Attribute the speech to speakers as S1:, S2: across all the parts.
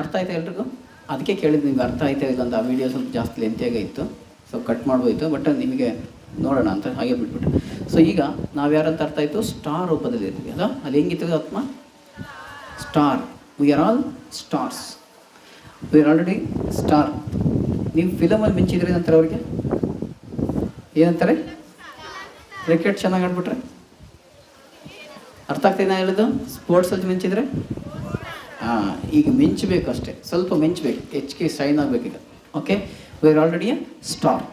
S1: ಅರ್ಥ ಆಯ್ತಾ ಎಲ್ರಿಗೂ? ಅದಕ್ಕೆ ಕೇಳಿದ್ದು ನಿಮ್ಗೆ ಅರ್ಥ ಆಯ್ತಾ ಇಲ್ಲ ಅಂತ. ಆ ವಿಡಿಯೋ ಸ್ವಲ್ಪ ಜಾಸ್ತಿ ಲೆಂತಿಯಾಗಿ ಇತ್ತು, ಸ್ವಲ್ಪ ಕಟ್ ಮಾಡ್ಬೋಯಿತು, ಬಟ್ ನಿಮಗೆ ನೋಡೋಣ ಅಂತ ಹಾಗೆ ಬಿಟ್ಬಿಟ್ಟು. ಸೊ ಈಗ ನಾವು ಯಾರಂತ ಅರ್ಥ ಆಯಿತು? ಸ್ಟಾರ್ ರೂಪದಲ್ಲಿ ಇರ್ತೀವಿ ಅಲ್ಲ? ಅಲ್ಲಿ ಹೆಂಗಿತ್ತು ಆತ್ಮ? Star. We are all stars. V are already star. ನೀವು ಫಿಲಮಲ್ಲಿ ಮಿಂಚಿದ್ರೆ ಏನಂತಾರೆ ಅವ್ರಿಗೆ? ಏನಂತಾರೆ? ಕ್ರಿಕೆಟ್ ಚೆನ್ನಾಗಿ ಆಡ್ಬಿಟ್ರೆ ಅರ್ಥ ಆಗ್ತದೆ ನಾ ಹೇಳೋದು? ಸ್ಪೋರ್ಟ್ಸಲ್ಲಿ ಮಿಂಚಿದ್ರೆ ಈಗ ಮಿಂಚಬೇಕು ಅಷ್ಟೇ, ಸ್ವಲ್ಪ ಮಿಂಚಬೇಕು, ಹೆಚ್ಚಿಗೆ ಶೈನ್ ಆಗಬೇಕೀಗ. Okay, we are already a star.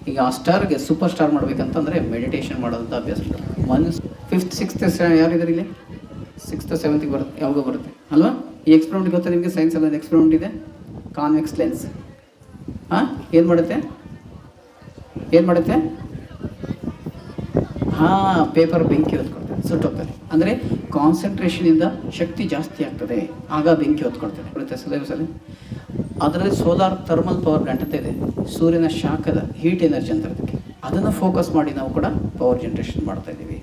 S1: ಈಗ ಆ ಸ್ಟಾರ್ಗೆ ಸೂಪರ್ ಸ್ಟಾರ್ ಮಾಡಬೇಕಂತಂದರೆ ಮೆಡಿಟೇಷನ್ ಮಾಡೋದಂಥ ಅಭ್ಯಾಸ. 5th 6th ಯಾರಿದ್ದಾರೆ ಇಲ್ಲಿ? 6th 7th ಬರುತ್ತೆ, ಯಾವಾಗ ಬರುತ್ತೆ ಅಲ್ವಾ? ಈ ಎಕ್ಸ್ಪೆರಿಮೆಂಟ್ ಗೊತ್ತಾ ನಿಮಗೆ? ಸೈನ್ಸಲ್ಲಿ ಒಂದು ಎಕ್ಸ್ಪೆರಿಮೆಂಟ್ ಇದೆ, ಕಾನ್ವೆಕ್ಸ್ ಲೆನ್ಸ್. ಏನು ಮಾಡುತ್ತೆ? ಪೇಪರ್ ಬೆಂಕಿ ಹೊತ್ಕೊಳ್ತದೆ, ಸುಟ್ಟೋಗ್ತದೆ. ಅಂದರೆ ಕಾನ್ಸಂಟ್ರೇಷನಿಂದ ಶಕ್ತಿ ಜಾಸ್ತಿ ಆಗ್ತದೆ, ಆಗ ಬೆಂಕಿ ಹೊತ್ಕೊಳ್ತದೆ. ಬರುತ್ತೆ ಸಲ. ಅದರಲ್ಲಿ ಸೋಲಾರ್ ಥರ್ಮಲ್ ಪವರ್ ಗಂಟತೆ ಇದೆ, ಸೂರ್ಯನ ಶಾಖದ ಹೀಟ್ ಎನರ್ಜಿ ಅಂತ ಅದಕ್ಕೆ. ಅದನ್ನು ಫೋಕಸ್ ಮಾಡಿ ನಾವು ಕೂಡ ಪವರ್ ಜನ್ರೇಷನ್ ಮಾಡ್ತಾ ಇದ್ದೀವಿ.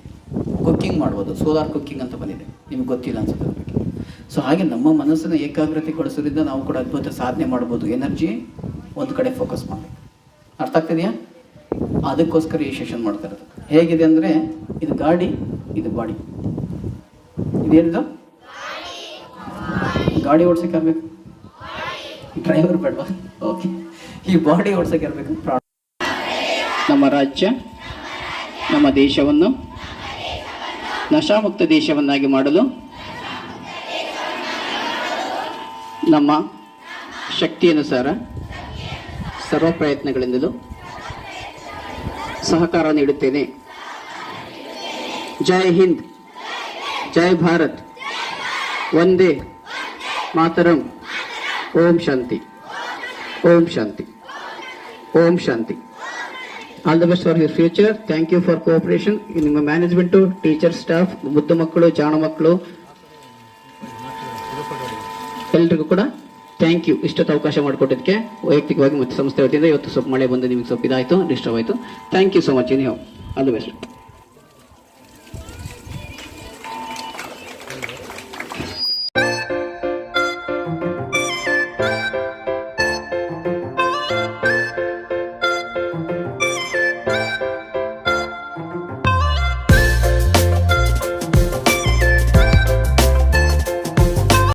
S1: ಕುಕ್ಕಿಂಗ್ ಮಾಡ್ಬೋದು, ಸೋಲಾರ್ ಕುಕ್ಕಿಂಗ್ ಅಂತ ಬಂದಿದೆ, ನಿಮ್ಗೆ ಗೊತ್ತಿಲ್ಲ ಅನ್ಸುತ್ತೆ ಅದ್ರ ಬಗ್ಗೆ. ಸೊ ಹಾಗೆ ನಮ್ಮ ಮನಸ್ಸನ್ನು ಏಕಾಗ್ರತೆಗೊಳಿಸೋದ್ರಿಂದ ನಾವು ಕೂಡ ಅದ್ಭುತ ಸಾಧನೆ ಮಾಡ್ಬೋದು. ಎನರ್ಜಿ ಒಂದು ಕಡೆ ಫೋಕಸ್ ಮಾಡಿ. ಅರ್ಥ ಆಗ್ತಿದೆಯಾ? ಅದಕ್ಕೋಸ್ಕರ ಈ ಸೆಷನ್ ಮಾಡ್ತಾ ಇರೋದು. ಹೇಗಿದೆ ಅಂದರೆ, ಇದು ಗಾಡಿ, ಇದು ಬಾಡಿ. ಇದೇನಿದು? ಗಾಡಿ ಓಡ್ಸೋಕೆ ಇರಬೇಕು, ಡ್ರೈವರ್ ಬೇಡವಾ? ಓಕೆ, ಈ ಬಾಡಿ ಓಡ್ಸೋಕೆ ಇರಬೇಕು. ನಮ್ಮ ರಾಜ್ಯ, ನಮ್ಮ ದೇಶವನ್ನು ನಶಾಮುಕ್ತ ದೇಶವನ್ನಾಗಿ ಮಾಡಲು ನಮ್ಮ ಶಕ್ತಿಯನುಸಾರ ಸರ್ವ ಪ್ರಯತ್ನಗಳಿಂದಲೂ ಸಹಕಾರ ನೀಡುತ್ತೇನೆ. ಜೈ ಹಿಂದ್, ಜೈ ಭಾರತ್, ವಂದೇ ಮಾತರಂ. ಓಂ ಶಾಂತಿ, ಓಂ ಶಾಂತಿ, ಓಂ ಶಾಂತಿ. All the best for your future. Thank you for cooperation. ನಿಮ್ಮ ಮ್ಯಾನೇಜ್ಮೆಂಟು, ಟೀಚರ್, ಸ್ಟಾಫ್, ಬುದ್ಧ ಮಕ್ಕಳು, ಜಾಣ ಮಕ್ಕಳು ಎಲ್ರಿಗೂ ಕೂಡ ಥ್ಯಾಂಕ್ ಯು. ಇಷ್ಟೊತ್ತು ಅವಕಾಶ ಮಾಡಿಕೊಟ್ಟಿದ್ದಕ್ಕೆ ವೈಯಕ್ತಿಕವಾಗಿ ಮತ್ತು ಸಂಸ್ಥೆ ವತಿಯಿಂದ. ಇವತ್ತು ಸ್ವಲ್ಪ ಮಳೆ ಬಂದು ನಿಮಗೆ ಸ್ವಲ್ಪ ಇದಾಯಿತು, ಡಿಸ್ಟರ್ಬ್ ಆಯಿತು. Thank you so much. All the best.